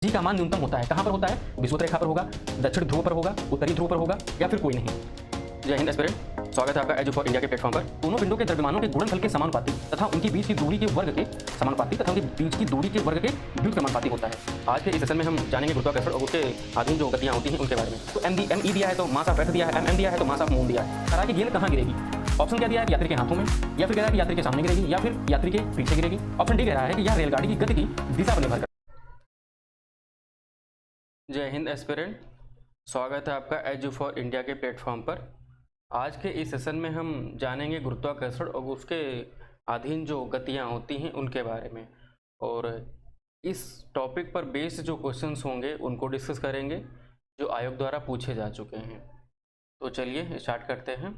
जी का मान न्यूनतम होता है कहाँ पर होता है? विषुवत रेखा पर होगा, दक्षिण ध्रुव पर होगा, उत्तरी ध्रुव पर होगा या फिर कोई नहीं। जय हिंद एस्पिरेंट, स्वागत है आपका एजू फॉर इंडिया के प्लेटफॉर्म पर। दोनों पिंडों के द्रव्यमानों के गुणनफल के समानुपाती तथा उनकी बीच की दूरी के वर्ग के समानुपाती तथा उनके बीच की दूरी के वर्ग के व्युत्क्रमानुपाती होता है। आज के इस सेशन में हम जानेंगे गुरुत्वाकर्षण और उसके अधीन जो गतियां होती हैं उनके बारे में। तो एम ई दिया है तो मास ऑफ अर्थ दिया है, एम दिया है तो मास ऑफ मून दिया है। हरा की गेंद कहाँ गिरेगी? ऑप्शन क्या दिया है? यात्री के हाथों में, या फिर कह रहा है कि यात्री के सामने गिरेगी, या फिर यात्री के पीछे गिरेगी। ऑप्शन डी कह रहा है कि यह रेलगाड़ी की गति की दिशा पर निर्भर। जय हिंद एस्पिरेंट, स्वागत है आपका एजू फॉर इंडिया के प्लेटफॉर्म पर। आज के इस सेशन में हम जानेंगे गुरुत्वाकर्षण और उसके अधीन जो गतियां होती हैं उनके बारे में, और इस टॉपिक पर बेस्ड जो क्वेश्चंस होंगे उनको डिस्कस करेंगे जो आयोग द्वारा पूछे जा चुके हैं। तो चलिए स्टार्ट करते हैं।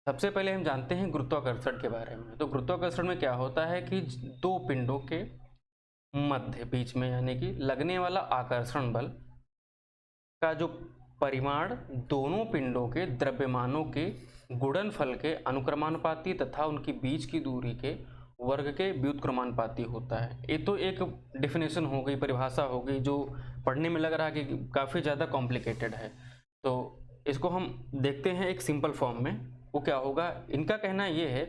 सबसे पहले हम जानते हैं गुरुत्वाकर्षण के बारे में। तो गुरुत्वाकर्षण में क्या होता है कि दो पिंडों के मध्य बीच में यानी कि लगने वाला आकर्षण बल का जो परिमाण दोनों पिंडों के द्रव्यमानों के गुणनफल के अनुक्रमानुपाती तथा उनकी बीच की दूरी के वर्ग के व्युत्क्रमानुपाती होता है। ये तो एक डेफिनेशन हो गई, परिभाषा हो गई, जो पढ़ने में लग रहा है कि काफ़ी ज़्यादा कॉम्प्लिकेटेड है। तो इसको हम देखते हैं एक सिंपल फॉर्म में। वो क्या होगा, इनका कहना ये है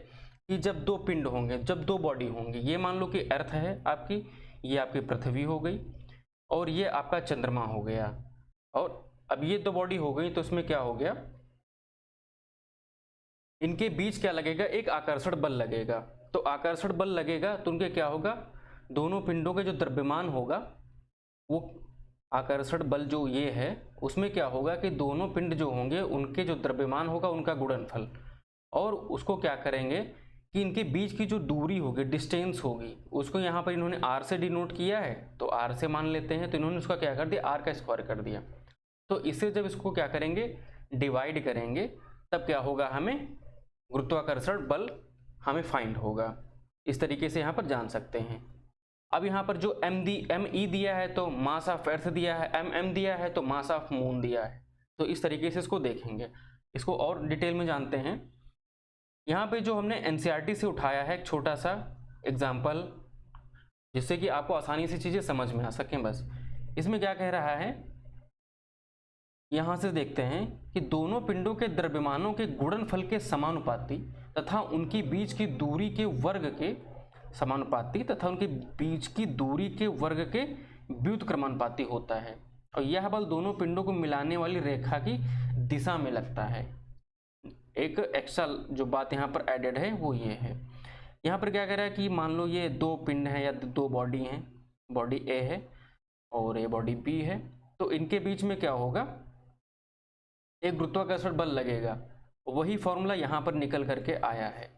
कि जब दो पिंड होंगे, जब दो बॉडी होंगी, ये मान लो कि अर्थ है आपकी, ये आपकी पृथ्वी हो गई और ये आपका चंद्रमा हो गया, और अब ये दो बॉडी हो गई, तो इसमें क्या हो गया, इनके बीच क्या लगेगा, एक आकर्षण बल लगेगा। तो आकर्षण बल लगेगा तो उनके क्या होगा, दोनों पिंडों के जो द्रव्यमान होगा वो आकर्षण बल जो ये है उसमें क्या होगा कि दोनों पिंड जो होंगे उनके जो द्रव्यमान होगा उनका गुणनफल, और उसको क्या करेंगे कि इनके बीच की जो दूरी होगी, डिस्टेंस होगी, उसको यहाँ पर इन्होंने r से डिनोट किया है, तो r से मान लेते हैं, तो इन्होंने उसका क्या कर दिया, r का स्क्वायर कर दिया। तो इससे जब इसको क्या करेंगे, डिवाइड करेंगे, तब क्या होगा, हमें गुरुत्वाकर्षण बल हमें फाइंड होगा। इस तरीके से यहाँ पर जान सकते हैं। अब यहाँ पर जो एम ई दिया है तो मास ऑफ अर्थ दिया है, एम दिया है तो मास ऑफ मून दिया है। तो इस तरीके से इसको देखेंगे, इसको और डिटेल में जानते हैं। यहाँ पे जो हमने एनसीईआरटी से उठाया है एक छोटा सा एग्जाम्पल, जिससे कि आपको आसानी से चीज़ें समझ में आ सकें। बस इसमें क्या कह रहा है, यहाँ से देखते हैं कि दोनों पिंडों के द्रव्यमानों के गुणनफल के समानुपाती तथा उनकी बीच की दूरी के वर्ग के समानुपाती तथा उनके बीच की दूरी के वर्ग के व्युत्क्रमानुपाती होता है, और यह बल दोनों पिंडों को मिलाने वाली रेखा की दिशा में लगता है। एक एक्स्ट्रा जो बात यहाँ पर एडेड है वो ये है, यहाँ पर क्या कह रहा है कि मान लो ये दो पिंड हैं या दो बॉडी हैं, बॉडी ए है और ये बॉडी बी है, तो इनके बीच में क्या होगा, एक गुरुत्वाकर्षण बल लगेगा। वही फॉर्मूला यहाँ पर निकल करके आया है।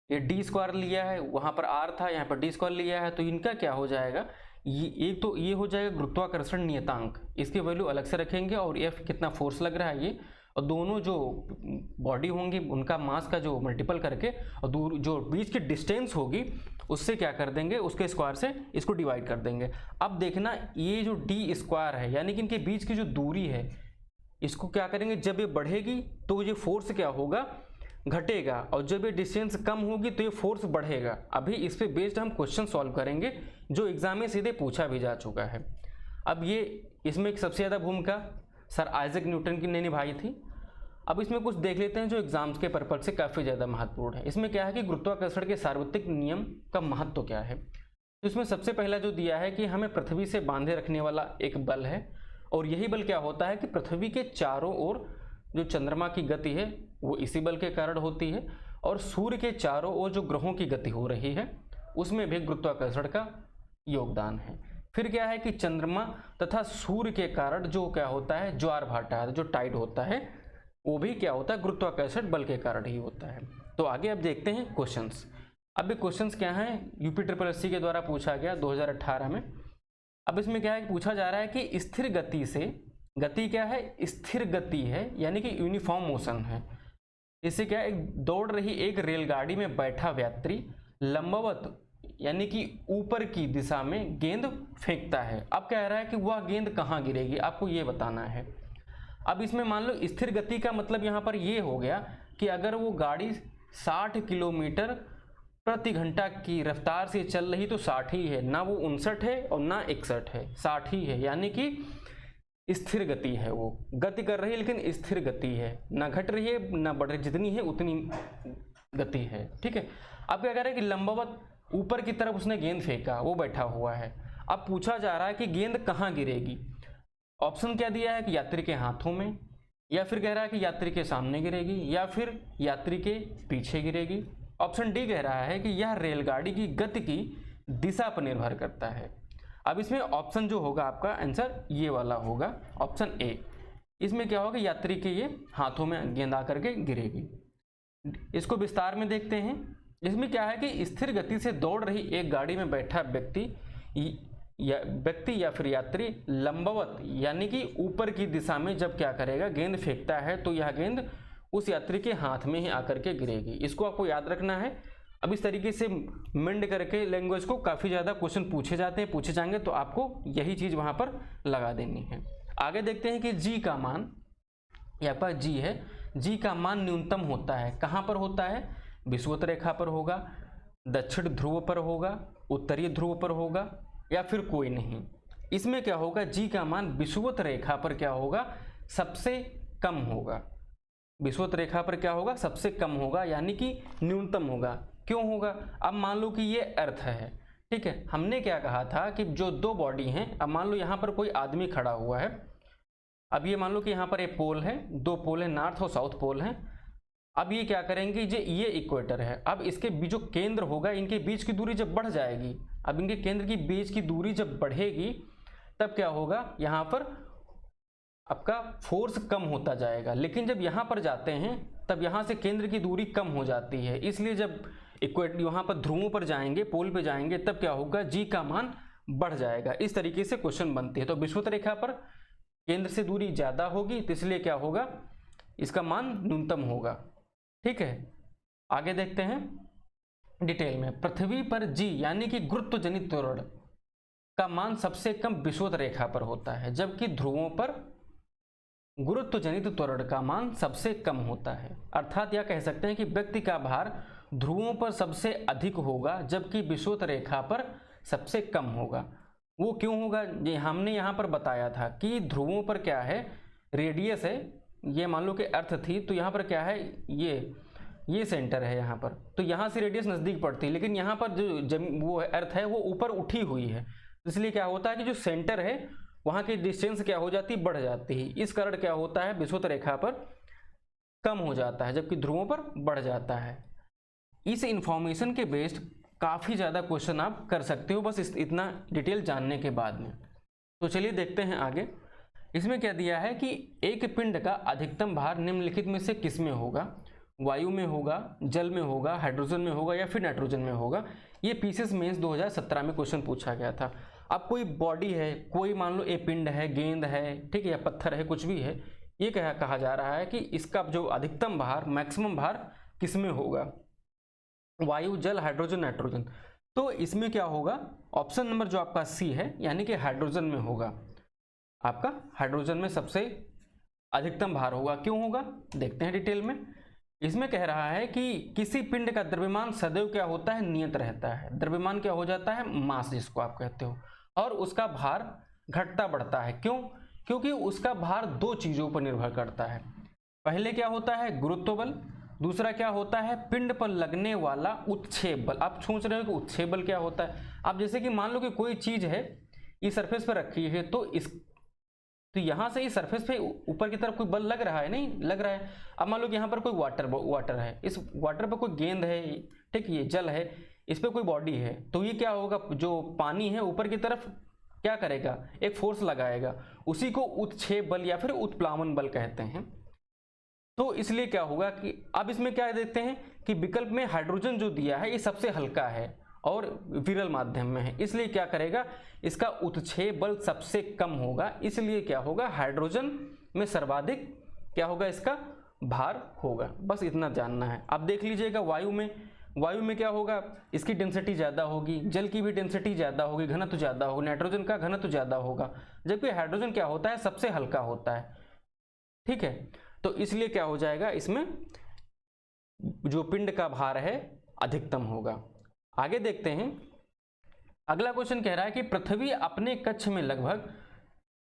ये डी स्क्वायर लिया है, वहाँ पर आर था, यहाँ पर डी स्क्वायर लिया है, तो इनका क्या हो जाएगा, ये एक तो ये हो जाएगा गुरुत्वाकर्षण नियतांक, इसकी वैल्यू अलग से रखेंगे, और एफ कितना फोर्स लग रहा है ये, और दोनों जो बॉडी होंगी उनका मास का जो मल्टीपल करके और दूर जो बीच की डिस्टेंस होगी उससे क्या कर देंगे, उसके स्क्वायर से इसको डिवाइड कर देंगे। अब देखना, ये जो डी स्क्वायर है यानी कि इनके बीच की जो दूरी है, इसको क्या करेंगे, जब ये बढ़ेगी तो ये फोर्स क्या होगा, घटेगा, और जब ये डिस्टेंस कम होगी तो ये फोर्स बढ़ेगा। अभी इस पे बेस्ड हम क्वेश्चन सॉल्व करेंगे जो एग्जाम में सीधे पूछा भी जा चुका है। अब ये इसमें एक सबसे ज़्यादा भूमिका सर आइजैक न्यूटन की ने निभाई थी। अब इसमें कुछ देख लेते हैं जो एग्जाम्स के पर्पज से काफ़ी ज़्यादा महत्वपूर्ण है। इसमें क्या है कि गुरुत्वाकर्षण के सार्वत्रिक नियम का महत्व क्या है। तो इसमें सबसे पहला जो दिया है कि हमें पृथ्वी से बांधे रखने वाला एक बल है, और यही बल क्या होता है कि पृथ्वी के चारों ओर जो चंद्रमा की गति है वो इसी बल के कारण होती है, और सूर्य के चारों ओर जो ग्रहों की गति हो रही है उसमें भी गुरुत्वाकर्षण का योगदान है। फिर क्या है कि चंद्रमा तथा सूर्य के कारण जो क्या होता है, ज्वार भाटा, जो टाइड होता है, वो भी क्या होता है, गुरुत्वाकर्षण बल के कारण ही होता है। तो आगे अब देखते हैं क्वेश्चंस। अब ये क्वेश्चंस क्या हैं, यूपीएससी के द्वारा पूछा गया 2018 में। अब इसमें क्या है, पूछा जा रहा है कि स्थिर गति से, गति क्या है, स्थिर गति है यानी कि यूनिफॉर्म मोशन है। इससे क्या है, दौड़ रही एक रेलगाड़ी में बैठा यात्री लंबवत यानी कि ऊपर की दिशा में गेंद फेंकता है। अब कह रहा है कि वह गेंद कहाँ गिरेगी, आपको ये बताना है। अब इसमें मान लो स्थिर गति का मतलब यहाँ पर ये हो गया कि अगर वो गाड़ी 60 किलोमीटर प्रति घंटा की रफ्तार से चल रही तो 60 ही है, ना वो 59 है और ना 61 है, 60 ही है, यानी कि स्थिर गति है, वो गति कर रही है लेकिन स्थिर गति है, ना घट रही है ना बढ़ रही, जितनी है उतनी गति है। ठीक है, अब क्या कह रहा है कि लंबवत ऊपर की तरफ उसने गेंद फेंका, वो बैठा हुआ है। अब पूछा जा रहा है कि गेंद कहाँ गिरेगी। ऑप्शन क्या दिया है कि यात्री के हाथों में, या फिर कह रहा है कि यात्री के सामने गिरेगी, या फिर यात्री के पीछे गिरेगी। ऑप्शन डी कह रहा है कि यह रेलगाड़ी की गति की दिशा पर निर्भर करता है। अब इसमें ऑप्शन जो होगा आपका आंसर ये वाला होगा, ऑप्शन ए। इसमें क्या होगा, यात्री के ये हाथों में गेंद आकर के गिरेगी। इसको विस्तार में देखते हैं। इसमें क्या है कि स्थिर गति से दौड़ रही एक गाड़ी में बैठा व्यक्ति या फिर यात्री लंबवत यानी कि ऊपर की दिशा में जब क्या करेगा, गेंद फेंकता है, तो यह गेंद उस यात्री के हाथ में ही आकर के गिरेगी। इसको आपको याद रखना है। अब इस तरीके से मेंड करके लैंग्वेज को काफ़ी ज़्यादा क्वेश्चन पूछे जाएंगे, तो आपको यही चीज़ वहाँ पर लगा देनी है। आगे देखते हैं कि जी का मान, यहाँ पर जी है, जी का मान न्यूनतम होता है, कहाँ पर होता है, विषुवत रेखा पर होगा, दक्षिण ध्रुव पर होगा, उत्तरी ध्रुव पर होगा, या फिर कोई नहीं। इसमें क्या होगा, जी का मान विषुवत रेखा पर क्या होगा, सबसे कम होगा। विषुवत रेखा पर क्या होगा, सबसे कम होगा, यानी कि न्यूनतम होगा। क्यों होगा, अब मान लो कि ये अर्थ है, ठीक है, हमने क्या कहा था कि जो दो बॉडी हैं, अब मान लो यहाँ पर कोई आदमी खड़ा हुआ है, अब ये मान लो कि यहाँ पर एक पोल है, दो पोल है, नॉर्थ और साउथ पोल है। अब ये क्या करेंगे, ये इक्वेटर है, अब इसके जो केंद्र होगा, इनके बीच की दूरी जब बढ़ जाएगी, अब इनके केंद्र की बीच की दूरी जब बढ़ेगी, तब क्या होगा, यहाँ पर आपका फोर्स कम होता जाएगा। लेकिन जब यहाँ पर जाते हैं, तब यहाँ से केंद्र की दूरी कम हो जाती है, इसलिए जब इक्वेटर यहाँ पर ध्रुवों पर जाएंगे, पोल पे जाएंगे, तब क्या होगा, जी का मान बढ़ जाएगा। इस तरीके से क्वेश्चन बनते हैं। तो विषुवत रेखा पर केंद्र से दूरी ज़्यादा होगी, तो इसलिए क्या होगा, इसका मान न्यूनतम होगा। ठीक है, आगे देखते हैं डिटेल में। पृथ्वी पर जी यानी कि गुरुत्व जनित त्वरण का मान सबसे कम विषुवत रेखा पर होता है, जबकि ध्रुवों पर गुरुत्व जनित त्वरण का मान सबसे कम होता है। अर्थात यह कह सकते हैं कि व्यक्ति का भार ध्रुवों पर सबसे अधिक होगा, जबकि विषुवत रेखा पर सबसे कम होगा। वो क्यों होगा, ये हमने यहाँ पर बताया था कि ध्रुवों पर क्या है, रेडियस है, ये मान लो कि अर्थ थी, तो यहाँ पर क्या है, ये सेंटर है यहाँ पर, तो यहाँ से रेडियस नज़दीक पड़ती है, लेकिन यहाँ पर जो वो अर्थ है वो ऊपर उठी हुई है, इसलिए क्या होता है कि जो सेंटर है वहाँ की डिस्टेंस क्या हो जाती है, बढ़ जाती है। इस कारण क्या होता है, विषुवत रेखा पर कम हो जाता है, जबकि ध्रुवों पर बढ़ जाता है। इस इंफॉर्मेशन के बेस्ड काफ़ी ज़्यादा क्वेश्चन आप कर सकते हो, बस इतना डिटेल जानने के बाद में। तो चलिए देखते हैं आगे। इसमें क्या दिया है कि एक पिंड का अधिकतम भार निम्नलिखित में से किस में होगा, वायु में होगा, जल में होगा, हाइड्रोजन में होगा, या फिर नाइट्रोजन में होगा। ये पीसीएस मेंस 2017 में क्वेश्चन पूछा गया था। अब कोई बॉडी है, कोई मान लो एक पिंड है, गेंद है, ठीक है, या पत्थर है, कुछ भी है, ये कहा जा रहा है कि इसका जो अधिकतम भार, मैक्सिमम भार किस में होगा, वायु, जल, हाइड्रोजन, नाइट्रोजन। तो इसमें क्या होगा, ऑप्शन नंबर जो आपका सी है, यानी कि हाइड्रोजन में होगा। आपका हाइड्रोजन में सबसे अधिकतम भार होगा। क्यों होगा, देखते हैं डिटेल में। इसमें कह रहा है कि किसी पिंड का द्रव्यमान सदैव क्या होता है, नियत रहता है। द्रव्यमान क्या हो जाता है, मास जिसको आप कहते हो, और उसका भार घटता बढ़ता है। क्यों, क्योंकि उसका भार दो चीजों पर निर्भर करता है। पहले क्या होता है, गुरुत्व बल, दूसरा क्या होता है, पिंड पर लगने वाला उत्क्षेप बल। आप सोच रहे हो कि उत्क्षेप बल क्या होता है। अब जैसे कि मान लो कि कोई चीज है, इस सरफेस पर रखी है, तो यहाँ से इस सरफेस पे ऊपर की तरफ कोई बल लग रहा है, नहीं लग रहा है। अब मान लो कि यहाँ पर कोई वाटर है, इस वाटर पर कोई गेंद है, ठीक, ये जल है, इस पर कोई बॉडी है, तो ये क्या होगा, जो पानी है ऊपर की तरफ क्या करेगा, एक फोर्स लगाएगा, उसी को उत्क्षेप बल या फिर उत्प्लावन बल कहते हैं। तो इसलिए क्या होगा कि अब इसमें क्या देखते हैं कि विकल्प में हाइड्रोजन जो दिया है ये सबसे हल्का है और विरल माध्यम में है, इसलिए क्या करेगा, इसका उत्क्षेप बल सबसे कम होगा, इसलिए क्या होगा, हाइड्रोजन में सर्वाधिक क्या होगा, इसका भार होगा। बस इतना जानना है। अब देख लीजिएगा वायु में क्या होगा, इसकी डेंसिटी ज़्यादा होगी, जल की भी डेंसिटी ज़्यादा होगी, घनत्व ज़्यादा होगा, नाइट्रोजन का घनत्व ज़्यादा होगा, जबकि हाइड्रोजन क्या होता है, सबसे हल्का होता है। ठीक है, तो इसलिए क्या हो जाएगा, इसमें जो पिंड का भार है अधिकतम होगा। आगे देखते हैं। अगला क्वेश्चन कह रहा है कि पृथ्वी अपने कक्ष में लगभग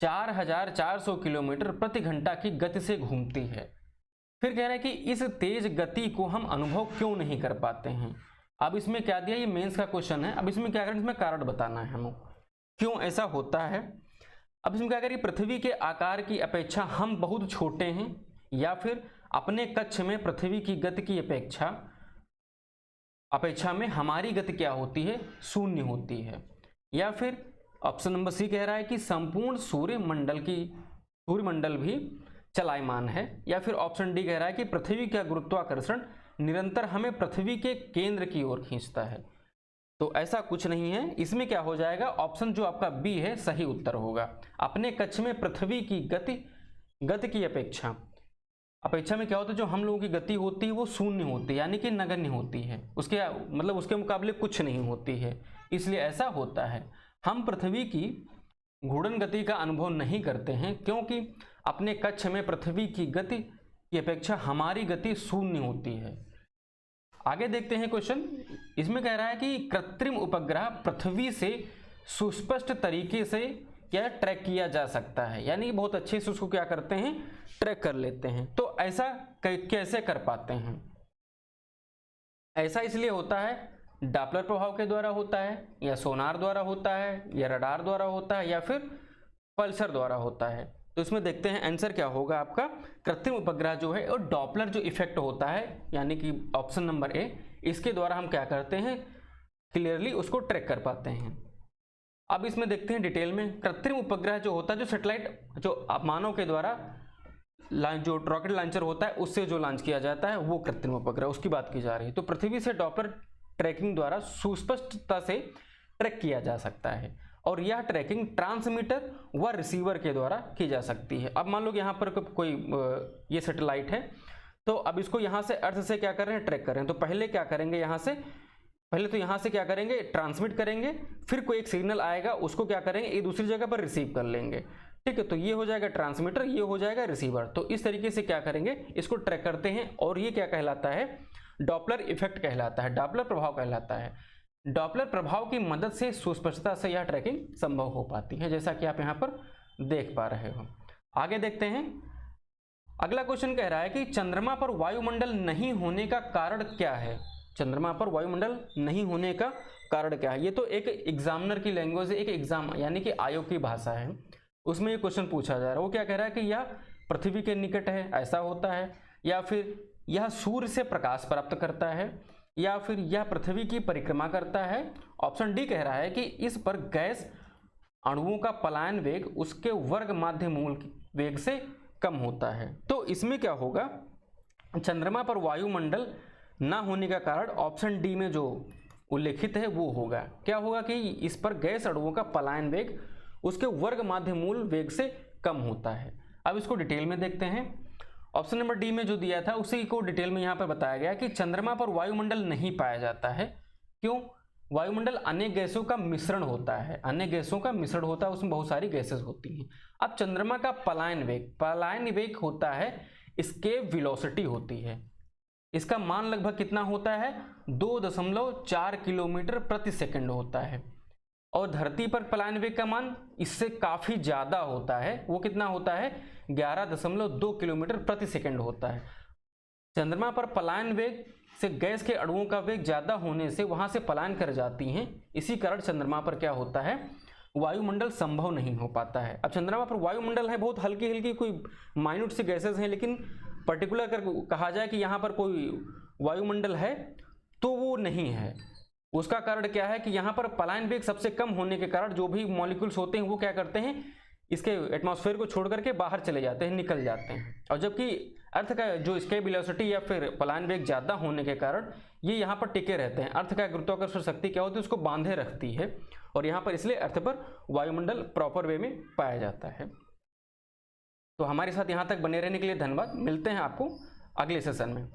4400 किलोमीटर प्रति घंटा की गति से घूमती है। फिर कह रहा है कि इस तेज गति को हम अनुभव क्यों नहीं कर पाते हैं। अब इसमें क्या दिया, ये मेंस का क्वेश्चन है। अब इसमें क्या करें, इसमें कारण बताना है हमें क्यों ऐसा होता है। अब इसमें क्या करें, पृथ्वी के आकार की अपेक्षा हम बहुत छोटे हैं, या फिर अपने कक्ष में पृथ्वी की गति की अपेक्षा में हमारी गति क्या होती है, शून्य होती है, या फिर ऑप्शन नंबर सी कह रहा है कि संपूर्ण सूर्यमंडल भी चलायमान है, या फिर ऑप्शन डी कह रहा है कि पृथ्वी का गुरुत्वाकर्षण निरंतर हमें पृथ्वी के केंद्र की ओर खींचता है। तो ऐसा कुछ नहीं है। इसमें क्या हो जाएगा, ऑप्शन जो आपका बी है सही उत्तर होगा। अपने कक्ष में पृथ्वी की गति की अपेक्षा में क्या होता है, जो हम लोगों की गति होती है वो शून्य होती है, यानी कि नगण्य होती है, उसके मुकाबले कुछ नहीं होती है, इसलिए ऐसा होता है। हम पृथ्वी की घूर्णन गति का अनुभव नहीं करते हैं, क्योंकि अपने कक्ष में पृथ्वी की गति की अपेक्षा हमारी गति शून्य होती है। आगे देखते हैं क्वेश्चन। इसमें कह रहा है कि कृत्रिम उपग्रह पृथ्वी से सुस्पष्ट तरीके से क्या ट्रैक किया जा सकता है, यानी बहुत अच्छे से उसको क्या करते हैं, ट्रैक कर लेते हैं। तो ऐसा कैसे कर पाते हैं, ऐसा इसलिए होता है डॉपलर प्रभाव के द्वारा होता है, या सोनार द्वारा होता है, या रडार द्वारा होता है, या फिर पल्सर द्वारा होता है। तो इसमें देखते हैं आंसर क्या होगा आपका। कृत्रिम उपग्रह जो है और डॉपलर जो इफेक्ट होता है, यानी कि ऑप्शन नंबर ए, इसके द्वारा हम क्या करते हैं, क्लियरली उसको ट्रैक कर पाते हैं। अब इसमें देखते हैं डिटेल में। कृत्रिम उपग्रह जो होता है, जो सैटेलाइट जो मानव के द्वारा जो रॉकेट लॉन्चर होता है उससे जो लॉन्च किया जाता है, वो कृत्रिम उपग्रह, उसकी बात की जा रही है। तो पृथ्वी से डॉपलर ट्रैकिंग द्वारा सुस्पष्टता से ट्रैक किया जा सकता है, और यह ट्रैकिंग ट्रांसमीटर व रिसीवर के द्वारा की जा सकती है। अब मान लो यहाँ पर कोई ये सैटेलाइट है, तो अब इसको यहाँ से अर्थ से क्या कर रहे हैं, ट्रैक कर रहे हैं। तो पहले क्या करेंगे, यहाँ से क्या करेंगे, ट्रांसमिट करेंगे, फिर कोई एक सिग्नल आएगा, उसको क्या करेंगे, एक दूसरी जगह पर रिसीव कर लेंगे। ठीक है, तो ये हो जाएगा ट्रांसमीटर, ये हो जाएगा रिसीवर। तो इस तरीके से क्या करेंगे, इसको ट्रैक करते हैं, और ये क्या कहलाता है, डॉपलर इफेक्ट कहलाता है, डॉपलर प्रभाव कहलाता है। डॉपलर प्रभाव की मदद से सुस्पष्टता से यह ट्रैकिंग संभव हो पाती है, जैसा कि आप यहाँ पर देख पा रहे हो। आगे देखते हैं। अगला क्वेश्चन कह रहा है कि चंद्रमा पर वायुमंडल नहीं होने का कारण क्या है। चंद्रमा पर वायुमंडल नहीं होने का कारण क्या है। ये तो एक एग्जामिनर की लैंग्वेज है, एक एग्जाम यानी कि आयोग की भाषा है, उसमें ये क्वेश्चन पूछा जा रहा है। वो क्या कह रहा है कि यह पृथ्वी के निकट है, ऐसा होता है, या फिर यह सूर्य से प्रकाश प्राप्त करता है, या फिर यह पृथ्वी की परिक्रमा करता है। ऑप्शन डी कह रहा है कि इस पर गैस अणुओं का पलायन वेग उसके वर्ग माध्य मूल वेग से कम होता है। तो इसमें क्या होगा, चंद्रमा पर वायुमंडल ना होने का कारण ऑप्शन डी में जो उल्लेखित है वो होगा। क्या होगा कि इस पर गैस अणुओं का पलायन वेग उसके वर्ग माध्य मूल वेग से कम होता है। अब इसको डिटेल में देखते हैं। ऑप्शन नंबर डी में जो दिया था उसी को डिटेल में यहाँ पर बताया गया कि चंद्रमा पर वायुमंडल नहीं पाया जाता है। क्यों? वायुमंडल अनेक गैसों का मिश्रण होता है, अनेक गैसों का मिश्रण होता है, उसमें बहुत सारी गैसेस होती हैं। अब चंद्रमा का पलायन वेग होता है, एस्केप वेलोसिटी होती है, इसका मान लगभग कितना होता है, 2.4 किलोमीटर प्रति सेकंड होता है। और धरती पर पलायन वेग का मान इससे काफी ज्यादा होता है, वो कितना होता है, 11.2 किलोमीटर प्रति सेकंड होता है। चंद्रमा पर पलायन वेग से गैस के अणुओं का वेग ज्यादा होने से वहां से पलायन कर जाती हैं, इसी कारण चंद्रमा पर क्या होता है, वायुमंडल संभव नहीं हो पाता है। अब चंद्रमा पर वायुमंडल है, बहुत हल्की हल्की कोई माइन्यूट सी गैसेस हैं, लेकिन पर्टिकुलर कर कहा जाए कि यहाँ पर कोई वायुमंडल है तो वो नहीं है। उसका कारण क्या है कि यहाँ पर पलायन वेग सबसे कम होने के कारण जो भी मॉलिक्यूल्स होते हैं वो क्या करते हैं, इसके एटमॉस्फेयर को छोड़ करके बाहर चले जाते हैं, निकल जाते हैं। और जबकि अर्थ का जो एस्केप वेलोसिटी या फिर पलायन वेग ज़्यादा होने के कारण ये यहाँ पर टिके रहते हैं। अर्थ का गुरुत्वाकर्षण शक्ति क्या होती है, उसको बांधे रखती है, और यहाँ पर इसलिए अर्थ पर वायुमंडल प्रॉपर वे में पाया जाता है। तो हमारे साथ यहाँ तक बने रहने के लिए धन्यवाद। मिलते हैं आपको अगले सेशन में।